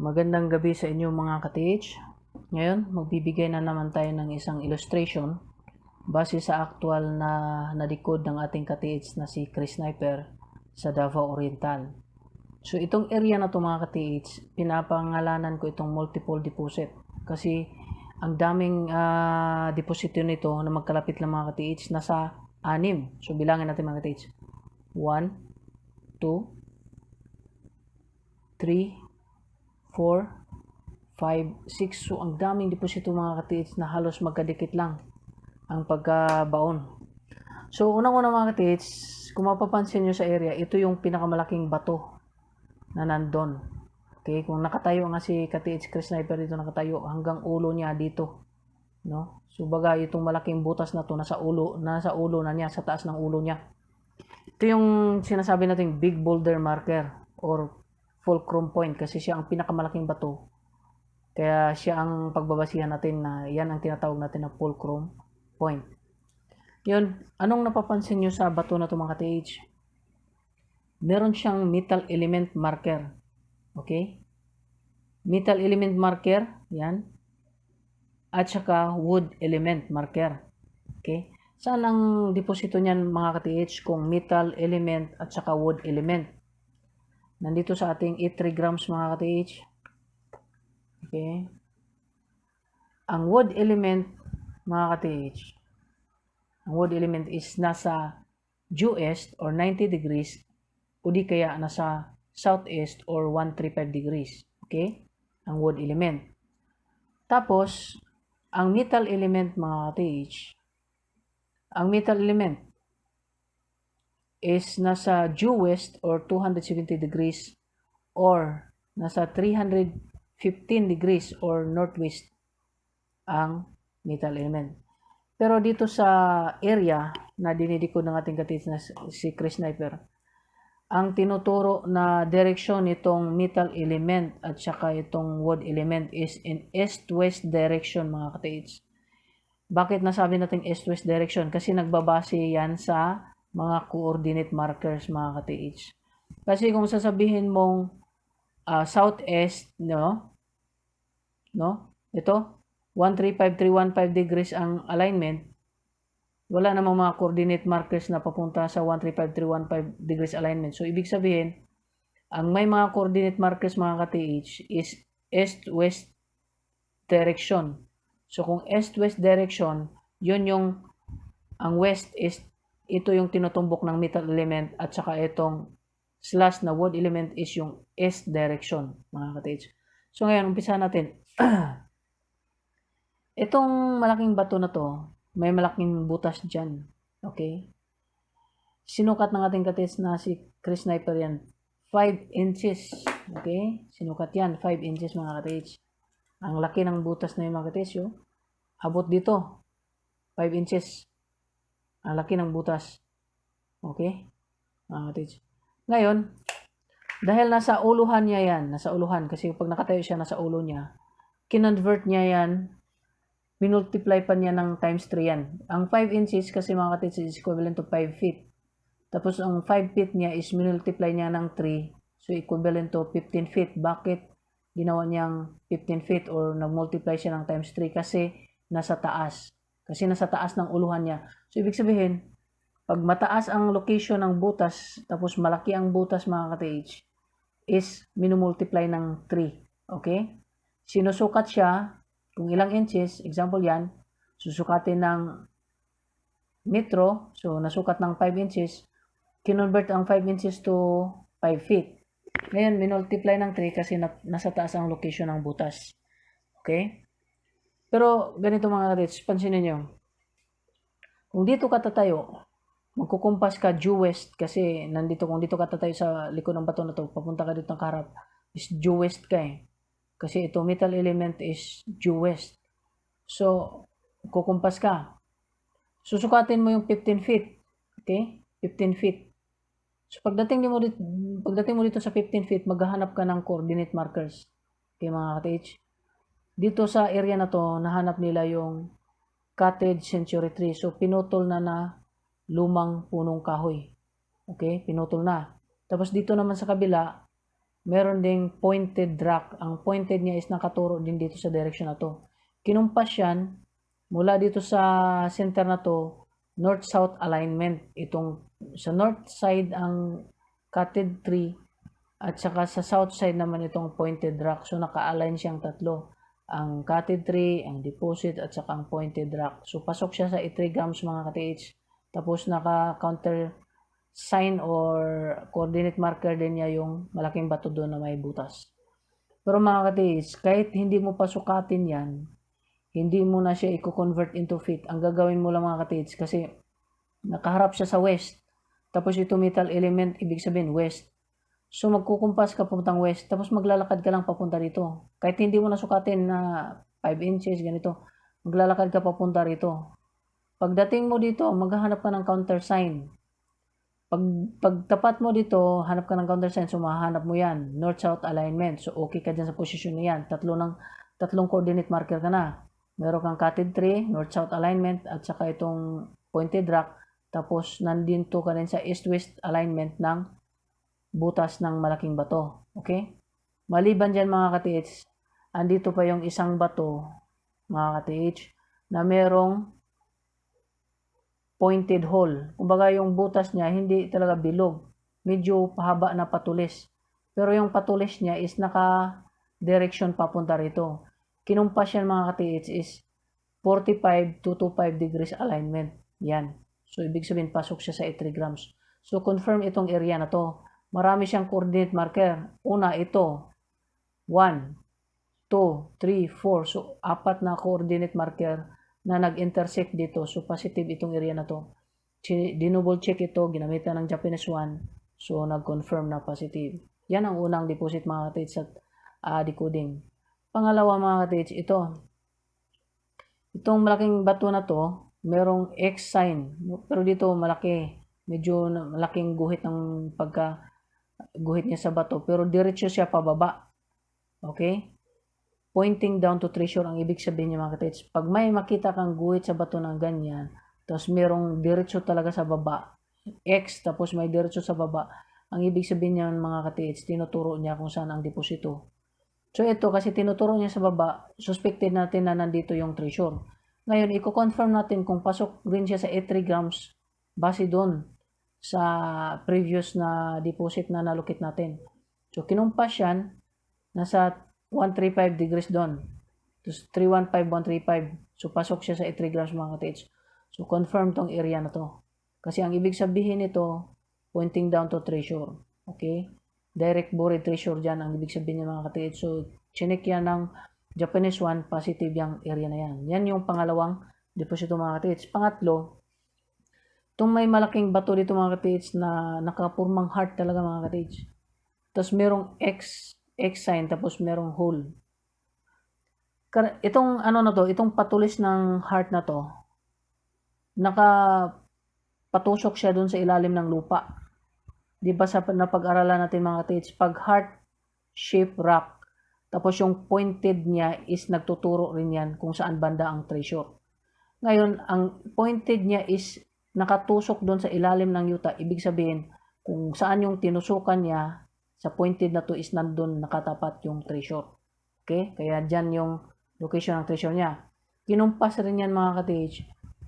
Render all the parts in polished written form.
Magandang gabi sa inyo mga ka-TH. Ngayon, magbibigay na naman tayo ng isang illustration base sa aktual na nalikod ng ating ka-TH na si Chris Sniper sa Davao Oriental. So itong area na to mga ka-TH, pinapangalanan ko itong multiple deposit kasi ang daming deposito nito na magkalapit lang mga ka-TH, nasa 6. So bilangin natin mga ka-TH. 1, 2, 3, 4, 5, 6. So, ang daming deposito mga ka-TH na halos magkadikit lang ang pagkabaon. So, unang-una mga ka-TH, kung mapapansin nyo sa area, ito yung pinakamalaking bato na nandun. Okay, kung nakatayo nga si ka-TH Chris Sniper dito, nakatayo hanggang ulo niya dito. No? So, baga itong malaking butas na to nasa ulo na niya, sa taas ng ulo niya. Ito yung sinasabi nating big boulder marker or fulcrum point kasi siya ang pinakamalaking bato. Kaya siya ang pagbabasihan natin na yan ang tinatawag natin na fulcrum point. Yun, anong napapansin nyo sa bato na ito mga ka-TH? Meron siyang metal element marker. Okay? Metal element marker, yan. At saka wood element marker. Okay? Saan ang deposito niyan mga ka-TH kung metal element at saka wood element? Nandito sa ating 3 grams mga ka-TH. Okay. Ang wood element, mga ka-TH, ang wood element is nasa due east or 90 degrees o di kaya nasa southeast or 135 degrees. Okay? Ang wood element. Tapos, ang metal element, mga ka-TH, ang metal element is nasa due west or 270 degrees or nasa 315 degrees or northwest ang metal element. Pero dito sa area na dinidikod ng ating ka-TH na si Chris Sniper, ang tinuturo na direksyon nitong metal element at saka itong wood element is in east-west direction mga ka-TH. Bakit nasabi natin east-west direction? Kasi nagbabase yan sa mga coordinate markers mga ka-TH. Kasi kung sasabihin mong southeast, no? Ito, 135315 degrees ang alignment, wala namang mga coordinate markers na papunta sa 135315 degrees alignment. So, ibig sabihin, ang may mga coordinate markers mga ka-TH is east-west direction. So, kung east-west direction, yun yung, ang west is, ito yung tinutumbok ng metal element at saka itong slash na wood element is yung east direction mga ka-TH. So, ngayon, umpisa natin. Itong malaking bato na to, may malaking butas dyan. Okay? Sinukat ng ating ka-TH na si Chris Sniper yan. 5 inches. Okay? Sinukat yan. 5 inches mga ka-TH. Ang laki ng butas na yung mga ka-TH. Oh. Abot dito. 5 inches. Ang laki ng butas. Okay? Mga ka-TH. Ngayon, dahil nasa uluhan niya yan. Nasa uluhan. Kasi pag nakatayo siya nasa ulo niya, kinonvert niya yan, minultiply pa niya ng times 3 yan. Ang 5 inches kasi mga ka-TH is equivalent to 5 feet. Tapos ang 5 feet niya is minultiply niya ng 3. So equivalent to 15 feet. Bakit ginawa niyang 15 feet or nag-multiply siya ng times 3? Kasi nasa taas. Kasi nasa taas ng uluhan niya. So ibig sabihin, pag mataas ang location ng butas, tapos malaki ang butas mga ka-TH, is minumultiply ng 3. Okay? Sinusukat siya kung ilang inches, example yan, susukatin ng metro, so nasukat ng 5 inches, kinonvert ang 5 inches to 5 feet. Ngayon, minultiply ng 3 kasi nasa taas ang location ng butas. Okay? Pero, ganito mga ka-TH, pansinin nyo. Kung dito ka tatayo, magkukumpas ka due west kasi kung dito ka tatayo sa likod ng bato na to, papunta ka dito ng karap, is due west ka eh. Kasi ito, metal element is due west. So, kukumpas ka. Susukatin mo yung 15 feet. Okay? 15 feet. So, pagdating mo dito sa 15 feet, maghahanap ka ng coordinate markers. Okay, mga ka-TH. Dito sa area na to, nahanap nila yung cottage century tree. So, pinutol na lumang punong kahoy. Okay? Pinutol na. Tapos dito naman sa kabila, meron ding pointed rock. Ang pointed niya is nakaturo din dito sa direction na to. Kinumpas yan mula dito sa center na to, north-south alignment. Itong sa north side ang cutted tree at saka sa south side naman itong pointed rock. So naka-align siyang tatlo. Ang cutted tree, ang deposit at saka ang pointed rock. So pasok siya sa 3 grams mga ka-TH. Tapos naka-counter sign or coordinate marker din niya yung malaking bato doon na may butas. Pero mga ka-TH, kahit hindi mo pasukatin yan, hindi mo na siya i-convert into feet. Ang gagawin mo lang mga ka-TH kasi nakaharap siya sa west. Tapos ito metal element, ibig sabihin west. So magkukumpas ka papuntang west, tapos maglalakad ka lang papunta rito. Kahit hindi mo nasukatin na 5 inches, ganito, maglalakad ka papunta rito. Pagdating mo dito, maghahanap ka ng counter sign. Pagtapat mo dito, hanap ka ng counter sign, so mahanap mo yan, north-south alignment. So okay ka dyan sa position na yan. Tatlong coordinate marker ka na. Meron kang cutted tree, north-south alignment, at saka itong pointed rock. Tapos nandito ka din sa east-west alignment ng butas ng malaking bato. Okay? Maliban dyan mga ka-TH, andito pa yung isang bato, mga ka-TH, na merong pointed hole. Kumbaga yung butas niya hindi talaga bilog. Medyo pahaba na patulis. Pero yung patulis niya is naka-direction papunta rito. Kinumpas yan mga ka-TH is 45 to 25 degrees alignment. Yan. So ibig sabihin pasok siya sa 3 grams. So confirm itong area na to. Marami siyang coordinate marker. Una, ito. 1, 2, 3, 4. So, 4 na coordinate marker na nag-intersect dito. So, positive itong area na to. Dinouble check ito. Ginamitan ng Japanese 1. So, nag-confirm na positive. Yan ang unang deposit mga ka-TH sa decoding. Pangalawa mga ka-TH, ito. Itong malaking bato na to, merong X sign. Pero dito malaki. Medyo malaking guhit ng guhit niya sa bato, pero diretso siya pababa. Okay? Pointing down to treasure ang ibig sabihin niya mga ka-TH. Pag may makita kang guhit sa bato ng ganyan, tapos merong diretso talaga sa baba, X, tapos may diretso sa baba, ang ibig sabihin niya mga ka-TH, tinuturo niya kung saan ang deposito. So ito, kasi tinuturo niya sa baba, suspected natin na nandito yung treasure. Ngayon, i-confirm natin kung pasok rin siya sa 3 grams base doon sa previous na deposit na nalukit natin. So, kinumpas yan, nasa 135 degrees doon. Tapos, 315, 135. So, pasok siya sa 3 grams mga ka-TH. So, confirm tong area na to. Kasi ang ibig sabihin nito, pointing down to treasure. Okay? Direct buried treasure dyan ang ibig sabihin niya mga ka-TH. So, chinek yan ng Japanese 1, positive yung area na yan. Yan yung pangalawang deposito mga ka-TH. Pangatlo, itong may malaking bato dito mga ka-TH na nakapurmang heart talaga mga ka-TH. Tapos merong X sign, tapos merong hole. Itong ano na to, itong patulis ng heart na to, nakapatusok siya dun sa ilalim ng lupa. Di ba sa napag-aralan natin mga ka-TH, pag heart shape rock, tapos yung pointed niya is nagtuturo rin yan kung saan banda ang treasure. Ngayon, ang pointed niya is nakatusok doon sa ilalim ng yuta. Ibig sabihin, kung saan yung tinusukan niya, sa pointed na to is nandun nakatapat yung treasure. Okay? Kaya dyan yung location ng treasure niya. Kinumpas rin yan mga ka-TH,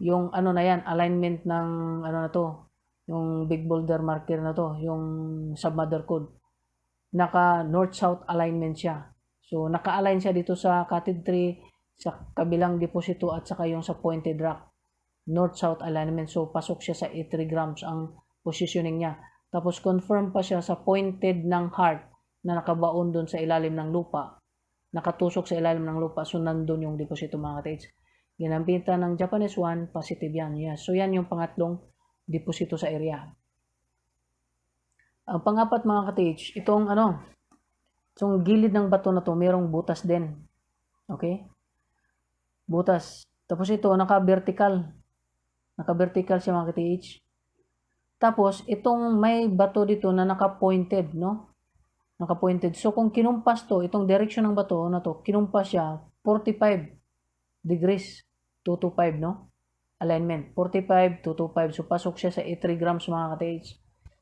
yung ano na yan, alignment ng ano na to, yung big boulder marker na to, yung submother code. Naka north-south alignment siya. So, naka-align siya dito sa cutted tree, sa kabilang deposito at saka yung sa pointed rock. North-south alignment. So, pasok siya sa 3 grams ang positioning niya. Tapos, confirm pa siya sa pointed ng heart na nakabaon doon sa ilalim ng lupa. Nakatusok sa ilalim ng lupa. So, nandun yung deposito mga ka-TH. Ginampitan ng Japanese 1, positive yan. Yes. So, yan yung pangatlong deposito sa area. Ang pangapat mga ka-TH, itong gilid ng bato na to, mayroong butas din. Okay? Butas. Tapos ito, naka-vertical. Naka-vertical siya mga ka-TH. Tapos, itong may bato dito na naka-pointed, no? Naka-pointed. So, kung kinumpas to, itong direction ng bato na to, kinumpas siya, 45 degrees, 225, no? Alignment. 45, 225. So, pasok siya sa 3 grams mga ka-TH.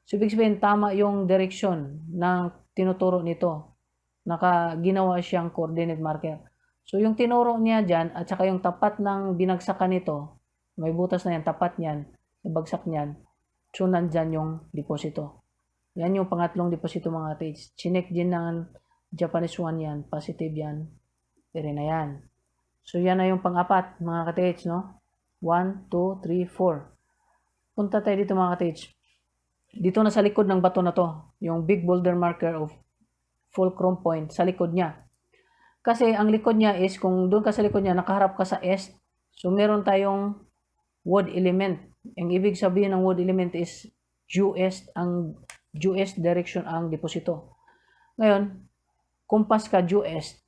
So, ibig sabihin, tama yung direction ng tinuturo nito. Ginawa siyang coordinate marker. So, yung tinuro niya dyan, at saka yung tapat ng binagsakan nito, may butas na yan, tapat niyan, nabagsak niyan, so, nandyan yung deposito. Yan yung pangatlong deposito mga katids. Chinek din ng Japanese 1 yan, positive yan, pero na yan. So, yan na yung pang-apat mga katids, no? 1, 2, 3, 4. Punta tayo dito mga katids. Dito na sa likod ng bato na to, yung big boulder marker of fulcrum point sa likod niya. Kasi ang likod niya is, kung doon ka sa likod niya, nakaharap ka sa east, so meron tayong wood element. Ang ibig sabihin ng wood element is due east direction ang deposito. Ngayon, kumpas ka due east,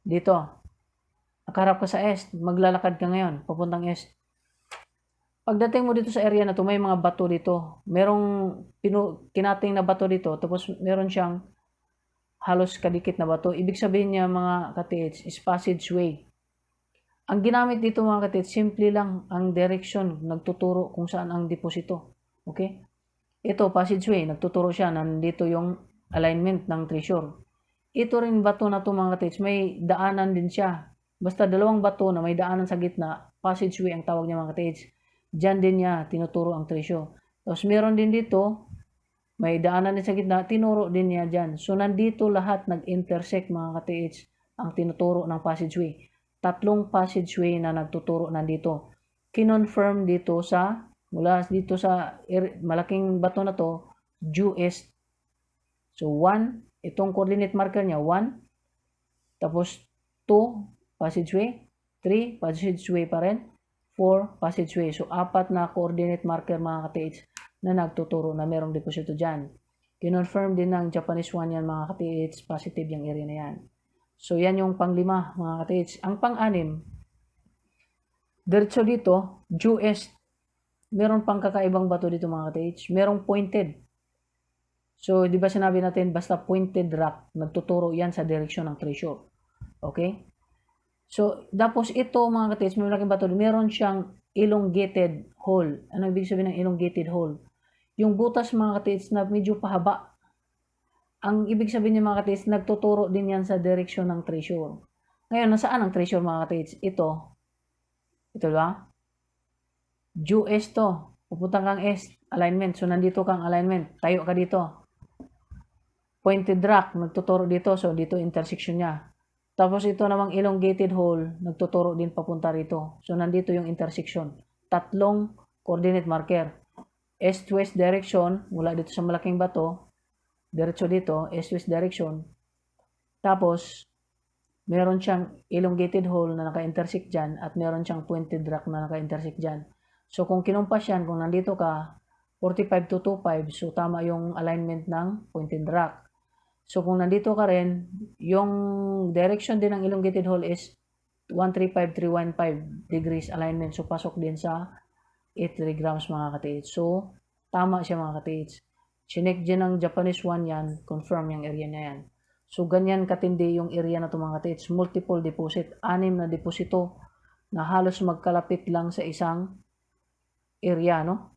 dito, nakaharap ka sa east, maglalakad ka ngayon, papuntang east. Pagdating mo dito sa area na to, may mga bato dito. Merong kinating na bato dito, tapos meron siyang halos kadikit na bato. Ibig sabihin niya mga katids is passageway. Ang ginamit dito mga katids, simple lang ang direction, nagtuturo kung saan ang deposito. Okay? Ito, passageway, nagtuturo siya, nandito yung alignment ng treasure. Ito rin bato na to mga katids, may daanan din siya. Basta dalawang bato na may daanan sa gitna, passageway ang tawag niya mga katids. Diyan din niya tinuturo ang treasure. Tapos meron din dito, may daanan din sa gitna, tinuro din niya dyan. So, nandito lahat nag-intersect mga katids ang tinuturo ng passageway. Tatlong passageway na nagtuturo nandito. Kinonfirm dito sa, mula dito sa malaking bato na to, due east. So, 1, itong coordinate marker niya, 1. Tapos, 2, passageway. 3, passageway pa rin. 4, passageway. So, 4 na coordinate marker mga katids na nagtuturo na merong deposito dyan. Kinonfirm din ng Japanese 1 yan mga katids, positive yung area na yan. So, yan yung pang-5 mga katids. Ang pang-6, diretso dito, due east. Meron pang kakaibang bato dito mga katids. Merong pointed. So, di ba sinabi natin, basta pointed rock, nagtuturo yan sa direksyon ng treasure. Okay? So, tapos ito mga katids, may malaking bato, meron siyang elongated hole. Ano ibig sabihin ng elongated hole? Yung butas mga katids na medyo pahaba. Ang ibig sabihin niya mga katids, nagtuturo din yan sa direksyon ng treasure. Ngayon, nasaan ang treasure mga katids? Ito ba? Due east to. Pupunta kang east, alignment. So, nandito kang alignment. Tayo ka dito. Pointed rock, nagtuturo dito. So, dito intersection niya. Tapos ito namang elongated hole, nagtuturo din papunta rito. So, nandito yung intersection. Tatlong coordinate marker. East-west direction, mula dito sa malaking bato, diretso dito, east-west direction. Tapos, meron siyang elongated hole na naka-intersect dyan at meron siyang pointed rock na naka-intersect dyan. So, kung kinumpas yan, kung nandito ka, 45 to 25, so tama yung alignment ng pointed rock. So, kung nandito ka rin, yung direction din ng elongated hole is 135315 degrees alignment. So, pasok din sa 83 grams mga katids. So, tama siya mga katids. Chinek din ng Japanese 1 yan, confirm yung area niya yan. So, ganyan katindi yung area na ito mga katids. Multiple deposit, 6 na deposito na halos magkalapit lang sa isang area, no?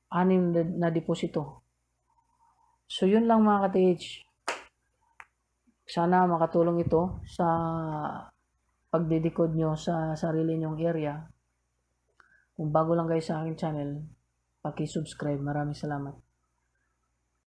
6 na deposito. So, yun lang mga katids. Sana makatulong ito sa pagdidikod nyo sa sarili nyong area. Kung bago lang kayo sa aking channel, paki-subscribe. Maraming salamat.